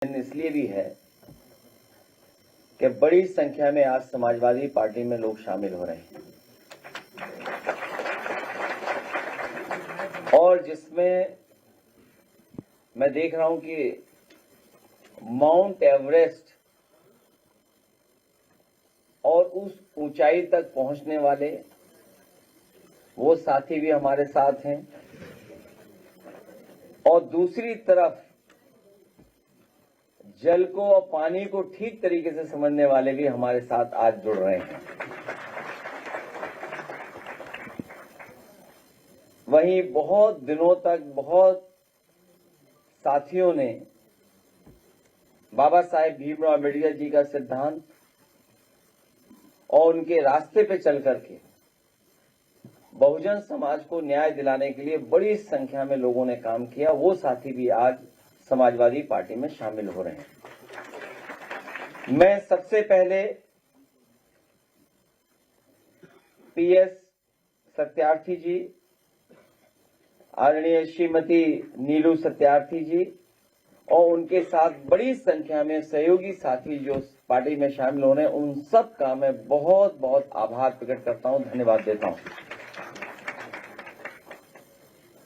इसलिए भी है कि बड़ी संख्या में आज समाजवादी पार्टी में लोग शामिल हो रहे हैं और जिसमें मैं देख रहा हूं कि माउंट एवरेस्ट और उस ऊंचाई तक पहुंचने वाले वो साथी भी हमारे साथ हैं और दूसरी तरफ जल को और पानी को ठीक तरीके से समझने वाले भी हमारे साथ आज जुड़ रहे हैं। वहीं बहुत दिनों तक बहुत साथियों ने बाबा साहेब भीमराव अम्बेडकर जी का सिद्धांत और उनके रास्ते पे चल करके बहुजन समाज को न्याय दिलाने के लिए बड़ी संख्या में लोगों ने काम किया। वो साथी भी आज समाजवादी पार्टी में शामिल हो रहे हैं। मैं सबसे पहले पीएस सत्यार्थी जी, आदरणीय श्रीमती नीलू सत्यार्थी जी और उनके साथ बड़ी संख्या में सहयोगी साथी जो पार्टी में शामिल हो रहे हैं, उन सब का मैं बहुत बहुत आभार प्रकट करता हूं, धन्यवाद देता हूं।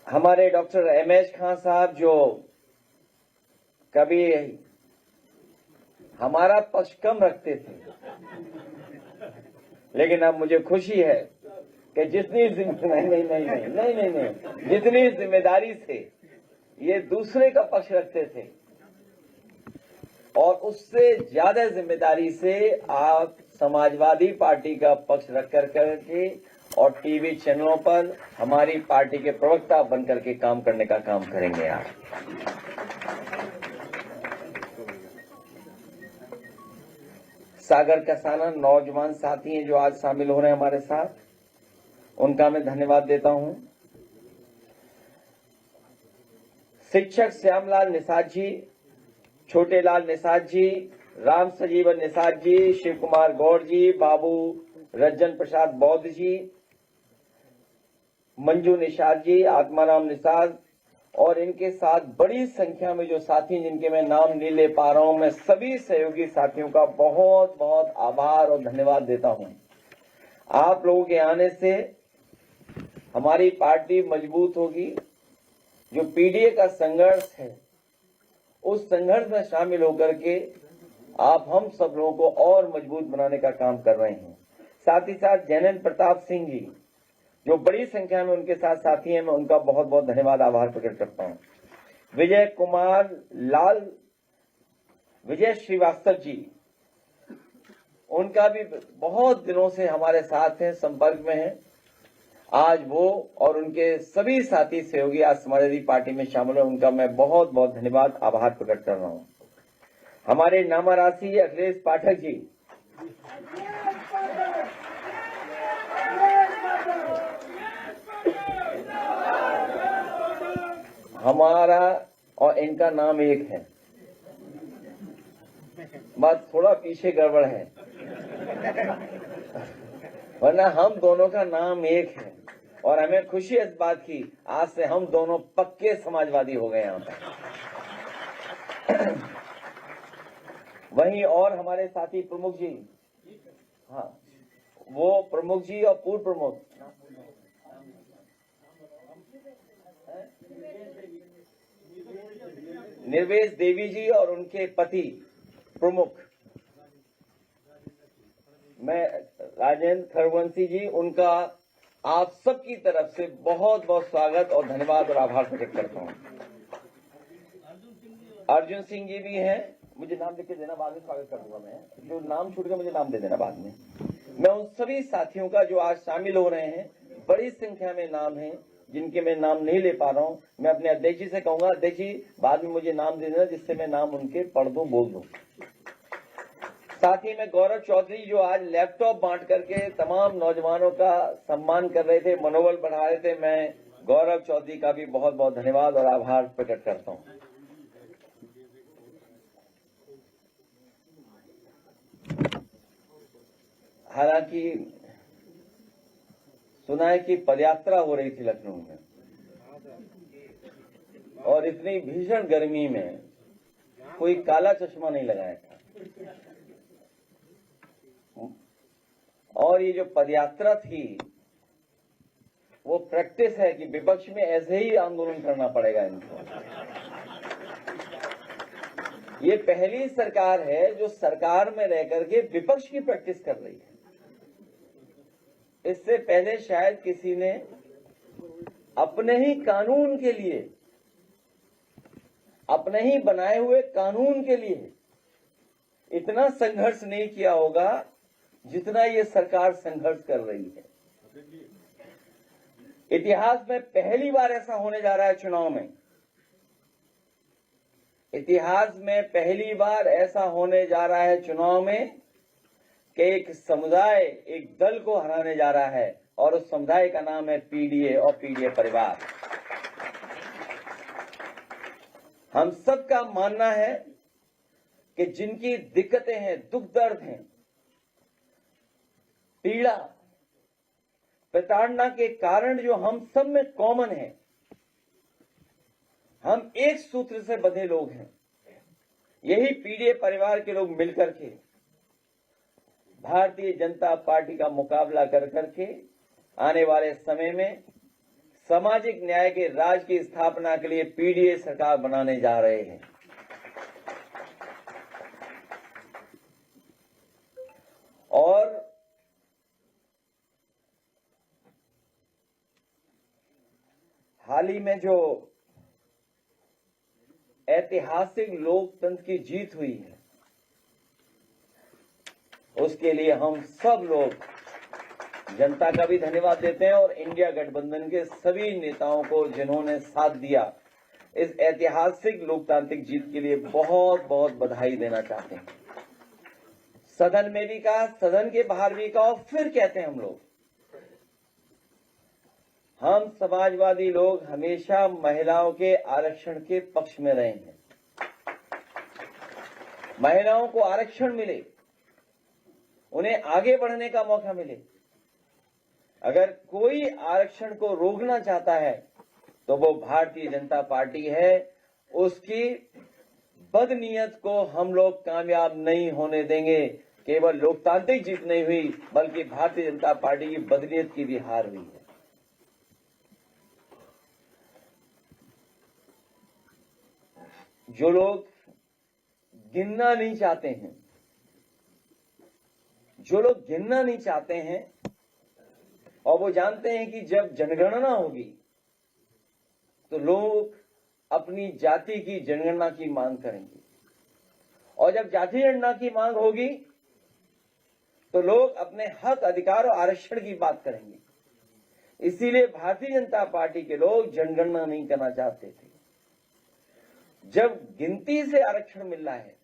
हमारे डॉक्टर एमएच खान साहब जो कभी हमारा पक्ष कम रखते थे, लेकिन अब मुझे खुशी है कि जितनी जितनी जिम्मेदारी से ये दूसरे का पक्ष रखते थे और उससे ज्यादा जिम्मेदारी से आप समाजवादी पार्टी का पक्ष रख करके और टीवी चैनलों पर हमारी पार्टी के प्रवक्ता बनकर के काम करने का काम करेंगे आप। सागर कसाना नौजवान साथी हैं जो आज शामिल हो रहे हैं हमारे साथ, उनका मैं धन्यवाद देता हूं। शिक्षक श्यामलाल निषाद जी, छोटेलाल निषाद जी, राम सजीवन निषाद जी, शिव कुमार गौड़ जी, बाबू रंजन प्रसाद बौद्ध जी, मंजू निषाद जी, आत्माराम निषाद और इनके साथ बड़ी संख्या में जो साथी जिनके मैं नाम नहीं ले पा रहा हूं, मैं सभी सहयोगी साथियों का बहुत बहुत आभार और धन्यवाद देता हूं। आप लोगों के आने से हमारी पार्टी मजबूत होगी। जो पीडीए का संघर्ष है, उस संघर्ष में शामिल होकर के आप हम सब लोगों को और मजबूत बनाने का काम कर रहे हैं। साथ ही साथ जैनेन्द्र प्रताप सिंह जी जो बड़ी संख्या में उनके साथ साथी हैं, मैं उनका बहुत बहुत धन्यवाद आभार प्रकट करता हूं। विजय कुमार लाल, विजय श्रीवास्तव जी, उनका भी बहुत दिनों से हमारे साथ हैं, संपर्क में हैं। आज वो और उनके सभी साथी सहयोगी आज समाजवादी पार्टी में शामिल हैं, उनका मैं बहुत बहुत धन्यवाद आभार प्रकट कर रहा हूं। हमारे नामा राशि अखिलेश पाठक जी, हमारा और इनका नाम एक है, बस थोड़ा पीछे गड़बड़ है, वरना हम दोनों का नाम एक है और हमें खुशी इस बात की आज से हम दोनों पक्के समाजवादी हो गए यहाँ पर। वहीं और हमारे साथी प्रमुख जी, हाँ वो प्रमुख जी और पूर्व प्रमुख निर्वेश देवी जी और उनके पति प्रमुख मैं राजेंद्र खरवंशी जी, उनका आप सबकी तरफ से बहुत बहुत स्वागत और धन्यवाद और आभार प्रकट करता हूं। अर्जुन सिंह जी भी हैं, मुझे नाम लिख के देना, बाद में स्वागत कर दूंगा। मैं जो नाम छूट गया मुझे नाम दे देना बाद में। मैं उन सभी साथियों का जो आज शामिल हो रहे हैं, बड़ी संख्या में नाम है जिनके मैं नाम नहीं ले पा रहा हूं, मैं अपने अध्यक्ष जी से कहूंगा, अध्यक्ष जी बाद में मुझे नाम दे देना जिससे मैं नाम उनके पढ़ दूं, बोल दूं। साथ ही में गौरव चौधरी जो आज लैपटॉप बांट करके तमाम नौजवानों का सम्मान कर रहे थे, मनोबल बढ़ा रहे थे, मैं गौरव चौधरी का भी बहुत बहुत धन्यवाद और आभार प्रकट करता हूं। हालांकि सुना है कि पदयात्रा हो रही थी लखनऊ में और इतनी भीषण गर्मी में कोई काला चश्मा नहीं लगाया था। और ये जो पदयात्रा थी वो प्रैक्टिस है कि विपक्ष में ऐसे ही आंदोलन करना पड़ेगा इनको। ये पहली सरकार है जो सरकार में रह करके विपक्ष की प्रैक्टिस कर रही है। इससे पहले शायद किसी ने अपने ही कानून के लिए, अपने ही बनाए हुए कानून के लिए इतना संघर्ष नहीं किया होगा जितना ये सरकार संघर्ष कर रही है। इतिहास में पहली बार ऐसा होने जा रहा है चुनाव में। इतिहास में पहली बार ऐसा होने जा रहा है चुनाव में कि एक समुदाय एक दल को हराने जा रहा है और उस समुदाय का नाम है पीडीए और पीडीए परिवार। हम सबका मानना है कि जिनकी दिक्कतें हैं, दुख दर्द हैं, पीड़ा, प्रताड़ना के कारण जो हम सब में कॉमन है, हम एक सूत्र से बंधे लोग हैं। यही पीडीए परिवार के लोग मिलकर के भारतीय जनता पार्टी का मुकाबला कर करके आने वाले समय में सामाजिक न्याय के राज की स्थापना के लिए पीडीए सरकार बनाने जा रहे हैं। और हाल ही में जो ऐतिहासिक लोकतंत्र की जीत हुई है उसके लिए हम सब लोग जनता का भी धन्यवाद देते हैं और इंडिया गठबंधन के सभी नेताओं को जिन्होंने साथ दिया इस ऐतिहासिक लोकतांत्रिक जीत के लिए बहुत बहुत बधाई देना चाहते हैं। सदन में भी कहा, सदन के बाहर भी कहा और फिर कहते हैं हम समाजवादी लोग हमेशा महिलाओं के आरक्षण के पक्ष में रहे हैं। महिलाओं को आरक्षण मिले, उन्हें आगे बढ़ने का मौका मिले। अगर कोई आरक्षण को रोकना चाहता है तो वो भारतीय जनता पार्टी है। उसकी बदनीयत को हम लोग कामयाब नहीं होने देंगे। केवल लोकतांत्रिक जीत नहीं हुई बल्कि भारतीय जनता पार्टी की बदनीयत की भी हार हुई है। जो लोग गिनना नहीं चाहते हैं, जो लोग गिनना नहीं चाहते हैं और वो जानते हैं कि जब जनगणना होगी तो लोग अपनी जाति की जनगणना की मांग करेंगे और जब जाति जनगणना की मांग होगी तो लोग अपने हक, अधिकार और आरक्षण की बात करेंगे। इसीलिए भारतीय जनता पार्टी के लोग जनगणना नहीं करना चाहते थे। जब गिनती से आरक्षण मिल रहा है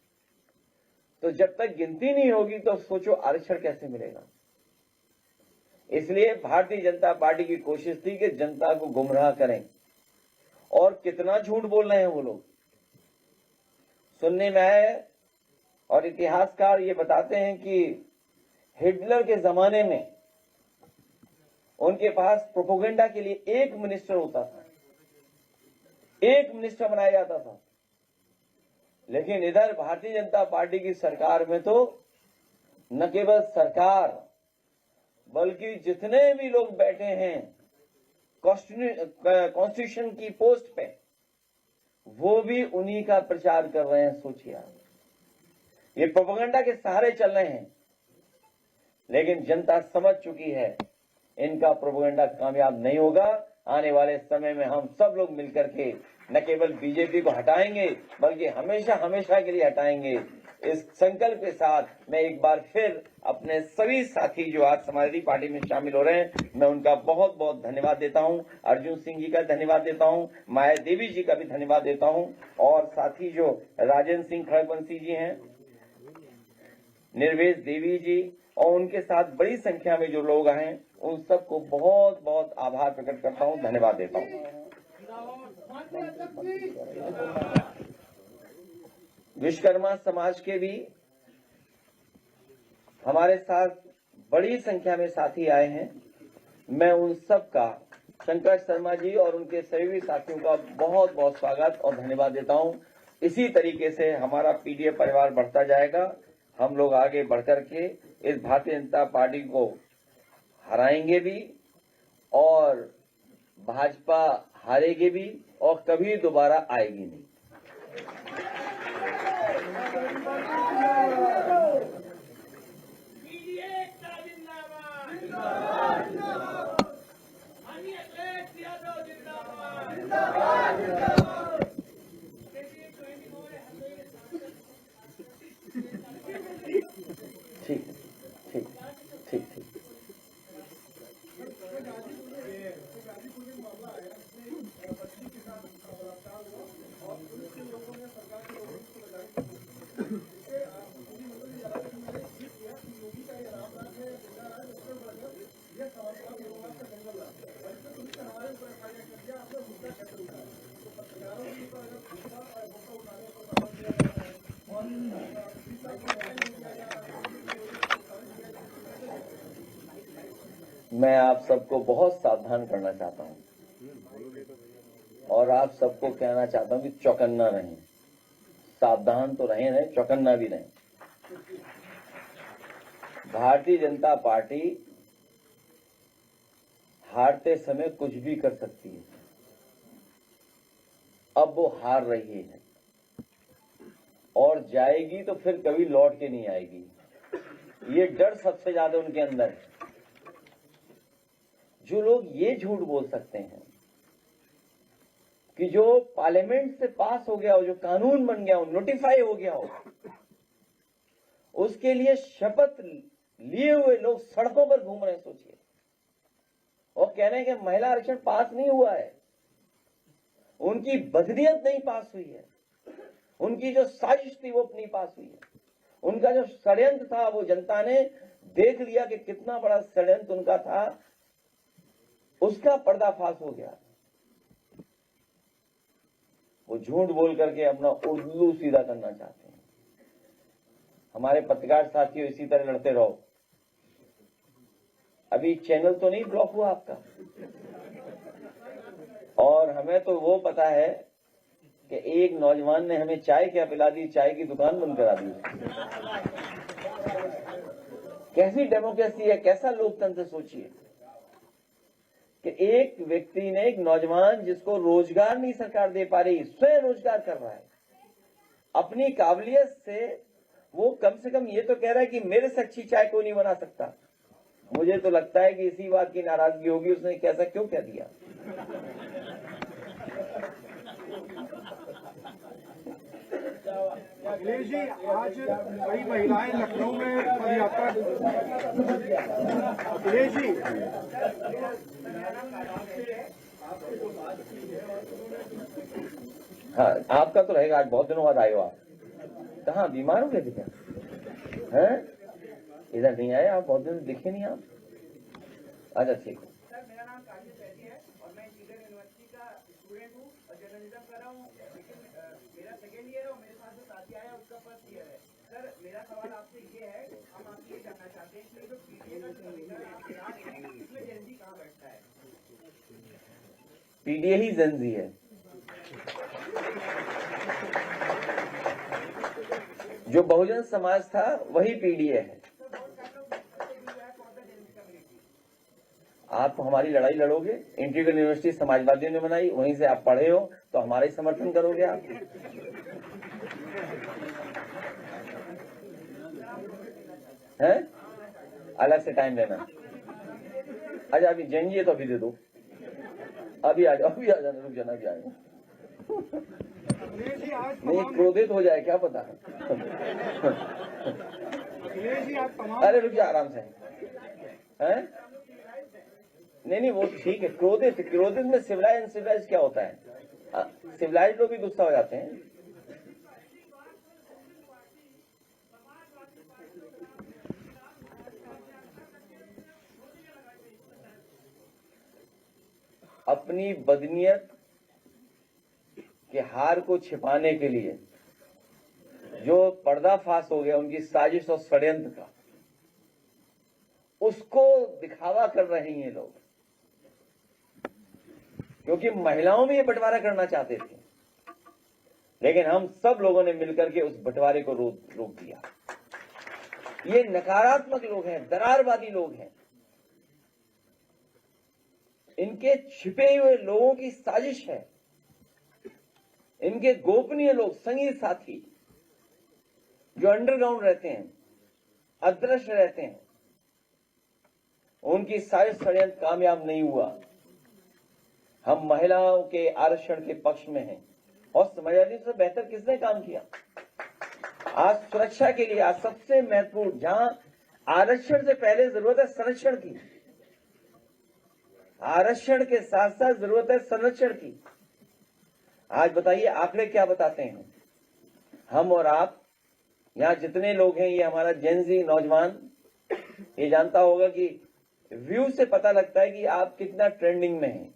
तो जब तक गिनती नहीं होगी तो सोचो आरक्षण कैसे मिलेगा। इसलिए भारतीय जनता पार्टी की कोशिश थी कि जनता को गुमराह करें। और कितना झूठ बोल रहे हैं वो लोग, सुनने में आए। और इतिहासकार ये बताते हैं कि हिटलर के जमाने में उनके पास प्रोपेगेंडा के लिए एक मिनिस्टर होता था, एक मिनिस्टर बनाया जाता था। लेकिन इधर भारतीय जनता पार्टी की सरकार में तो न केवल सरकार बल्कि जितने भी लोग बैठे हैं कॉन्स्टिट्यूशन की पोस्ट पे वो भी उन्हीं का प्रचार कर रहे हैं। सोचिए आप, ये प्रोपेगेंडा के सहारे चल रहे हैं। लेकिन जनता समझ चुकी है इनका प्रोपेगेंडा कामयाब नहीं होगा। आने वाले समय में हम सब लोग मिलकर के न केवल बीजेपी को हटाएंगे बल्कि हमेशा हमेशा के लिए हटाएंगे। इस संकल्प के साथ मैं एक बार फिर अपने सभी साथी जो आज समाजवादी पार्टी में शामिल हो रहे हैं मैं उनका बहुत बहुत धन्यवाद देता हूं। अर्जुन सिंह जी का धन्यवाद देता हूं, माया देवी जी का भी धन्यवाद देता हूं और साथी जो राजेंद्र सिंह खड़गवंशी जी हैं, निर्वेश देवी जी और उनके साथ बड़ी संख्या में जो लोग आए उन सबको बहुत बहुत आभार प्रकट करता हूं, धन्यवाद देता हूं। विश्वकर्मा समाज के भी हमारे साथ बड़ी संख्या में साथी आए हैं। मैं उन सब का, शंकर शर्मा जी और उनके सभी साथियों का बहुत बहुत स्वागत और धन्यवाद देता हूं। इसी तरीके से हमारा पीडीए परिवार बढ़ता जाएगा। हम लोग आगे बढ़कर के इस भारतीय जनता पार्टी को हराएंगे भी और भाजपा हारेगी भी और कभी दोबारा आएगी नहीं। ठीक ठीक ठीक ठीक। मैं आप सबको बहुत सावधान करना चाहता हूं और आप सबको कहना चाहता हूं कि चौकन्ना रहें। सावधान तो रहें, चौकन्ना भी रहें। भारतीय जनता पार्टी हारते समय कुछ भी कर सकती है। अब वो हार रही है और जाएगी तो फिर कभी लौट के नहीं आएगी। ये डर सबसे ज्यादा उनके अंदर है। जो लोग ये झूठ बोल सकते हैं कि जो पार्लियामेंट से पास हो गया हो, जो कानून बन गया हो, नोटिफाई हो गया हो, उसके लिए शपथ लिए हुए लोग सड़कों पर घूम रहे हैं। सोचिए, और कह रहे हैं कि महिला आरक्षण पास नहीं हुआ है। उनकी बदनीयत नहीं पास हुई है, उनकी जो साजिश थी वो नहीं पास हुई है, उनका जो षड्यंत्र था वो जनता ने देख लिया कि कितना बड़ा षड्यंत्र उनका था, उसका पर्दाफाश हो गया। वो झूठ बोल करके अपना उल्लू सीधा करना चाहते हैं। हमारे पत्रकार साथियों, इसी तरह लड़ते रहो। अभी चैनल तो नहीं ब्लॉक हुआ आपका, और हमें तो वो पता है कि एक नौजवान ने हमें चाय क्या पिला दी, चाय की दुकान बंद करा दी। कैसी डेमोक्रेसी है, कैसा लोकतंत्र। सोचिए कि एक व्यक्ति ने, एक नौजवान जिसको रोजगार नहीं सरकार दे पा रही, स्वयं रोजगार कर रहा है अपनी काबिलियत से, वो कम से कम ये तो कह रहा है कि मेरे से अच्छी चाय कोई नहीं बना सकता। मुझे तो लगता है कि इसी बात की नाराजगी होगी उसने कैसा क्यों कह दिया। अखिलेश जी, आज कई महिलाएं लखनऊ में पदयात्रा। अखिलेश जी, हाँ, आपका तो रहेगा। आज बहुत दिनों बाद आए हो आप। कहाँ बीमार हो गए थे क्या? हैं? इधर नहीं आए आप, बहुत दिन दिखे नहीं आप। अच्छा ठीक है। सर, मेरा नाम काजी सैदी है और मैं इंजीनियरिंग यूनिवर्सिटी का स्टूडेंट हूँ और जर्नलिज्म कर रहा हूँ, लेकिन मेरा सेकेंड ईयर है और मेरे साथ जो साथी आया उसका फर्स्ट ईयर है। सर, मेरा सवाल आपसे ये है, हम आपसे ये जानना चाहते हैं कि जो पीडीए का संविधान आपके यहाँ है, इसमें जेनजी कहाँ बैठता है? पीडीए ही जेनजी है। जो बहुजन समाज था वही पीडीए है। आप हमारी लड़ाई लड़ोगे, इंटीग्रल यूनिवर्सिटी समाजवादियों ने बनाई, वहीं से आप पढ़े हो तो हमारा ही समर्थन करोगे आप। हैं? अलग से टाइम लेना। अच्छा अभी जेनजी है तो अभी दे दो, अभी आ जाओ, अभी आ जाना, रुक जाना, अभी आएगा। नहीं क्रोधित हो जाए क्या पता। अरे रुक जा आराम से। हैं? नहीं वो ठीक है। क्रोधित में सिविलाइज अनसिविलाइज क्या होता है? सिविलाइज लोग भी गुस्सा हो जाते हैं। अपनी बदनीयत के हार को छिपाने के लिए जो पर्दाफाश हो गया उनकी साजिश और षड्यंत्र का, उसको दिखावा कर रहे हैं ये लोग। क्योंकि महिलाओं में ये बंटवारा करना चाहते थे लेकिन हम सब लोगों ने मिलकर के उस बंटवारे को रोक दिया। ये नकारात्मक लोग हैं, दरारवादी लोग हैं, इनके छिपे हुए लोगों की साजिश है। इनके गोपनीय लोग, संगी साथी जो अंडरग्राउंड रहते हैं, अदृश्य रहते हैं, उनकी साजिश षड्यंत्र कामयाब नहीं हुआ। हम महिलाओं के आरक्षण के पक्ष में हैं और समाजवादी से बेहतर किसने काम किया? आज सुरक्षा के लिए आज सबसे महत्वपूर्ण, जहां आरक्षण से पहले जरूरत है संरक्षण की, आरक्षण के साथ साथ जरूरत है संरक्षण की। आज बताइए आंकड़े क्या बताते हैं? हम और आप यहां जितने लोग हैं, ये हमारा जेनजी नौजवान ये जानता होगा कि व्यू से पता लगता है कि आप कितना ट्रेंडिंग में हैं,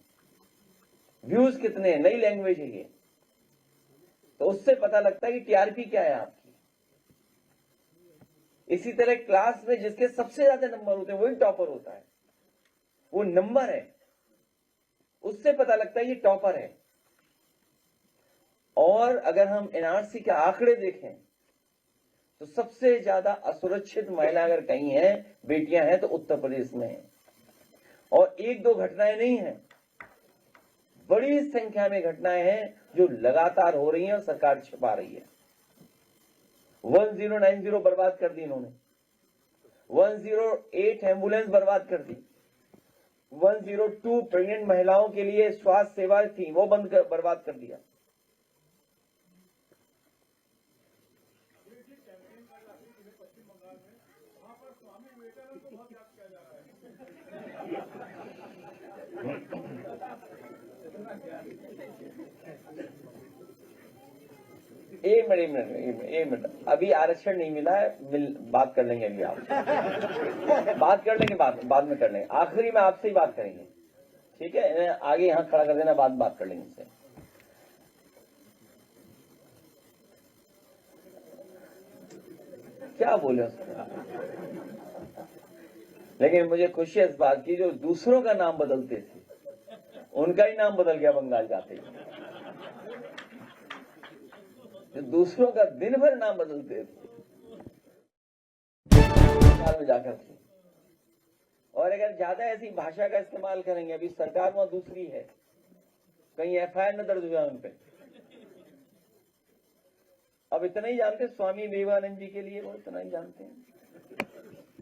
व्यूज कितने हैं, नई लैंग्वेज है ये, तो उससे पता लगता है कि टीआरपी क्या है आपकी। इसी तरह क्लास में जिसके सबसे ज्यादा नंबर होते हैं वही टॉपर होता है, वो नंबर है, उससे पता लगता है ये टॉपर है। और अगर हम एनआरसी के आंकड़े देखें तो सबसे ज्यादा असुरक्षित महिला अगर कहीं है, बेटियां हैं, तो उत्तर प्रदेश में है। और एक दो घटनाएं नहीं है, बड़ी संख्या में घटनाएं हैं जो लगातार हो रही हैं और सरकार छिपा रही है। 1090 बर्बाद कर दी इन्होंने, 108 एम्बुलेंस बर्बाद कर दी, 102 प्रेग्नेंट महिलाओं के लिए स्वास्थ्य सेवाएं थी वो बर्बाद कर दिया। एक मिनट, अभी आरक्षण नहीं मिला है, बात कर लेंगे अभी, आप बात कर लेंगे, बाद में कर लेंगे, आखिरी में आपसे ही बात करेंगे, ठीक है? आगे यहां खड़ा कर देना, बात कर लेंगे इससे। क्या बोले उसको? लेकिन मुझे खुशी है इस बात की, जो दूसरों का नाम बदलते थे उनका ही नाम बदल गया बंगाल जाते ही। जो दूसरों का दिन भर नाम बदलते थे बंगाल में जाकर थे। और अगर ज्यादा ऐसी भाषा का इस्तेमाल करेंगे, अभी सरकार वहां दूसरी है, कहीं एफआईआर न दर्ज हुआ उन पे। अब इतना ही जानते स्वामी विवेकानंद जी के लिए, वो इतना ही जानते हैं।